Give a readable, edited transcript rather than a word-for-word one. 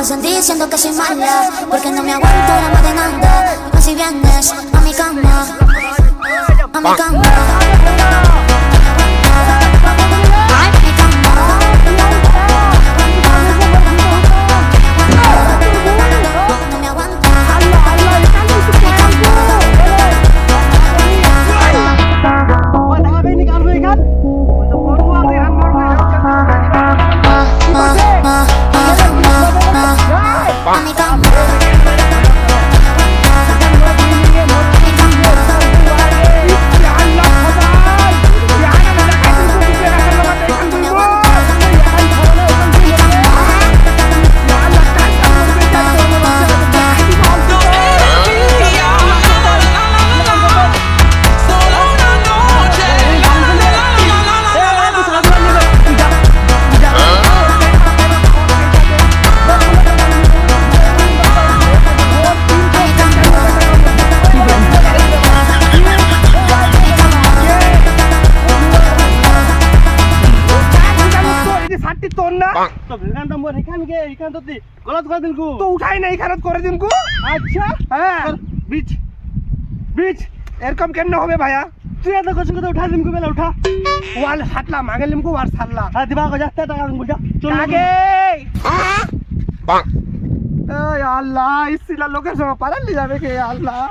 Me sentí diciendo que soy mala, porque no me aguanto la más de nada. Dime si vienes a mi cama, a mi cama. তো ভিলকানটা মোর এখান গে এখান তো গলত করে দিনকু তো উঠাই নাই এখানে করে দিনকু আচ্ছা হ্যাঁ বিচ বিচ এরকম কেন হবে ভাইয়া তুই এত কষ্ট করে উঠা দিনকু বেলা উঠা ওয়াল হাতলা মাগে লিমকু ওয়ার ছাড়লা হ্যাঁ দিবা কো যাতে টাকা দিনকু যা চল আগে বাং এই আল্লাহ ইসিলা লোকের সঙ্গে পারালি যাবে কে আল্লাহ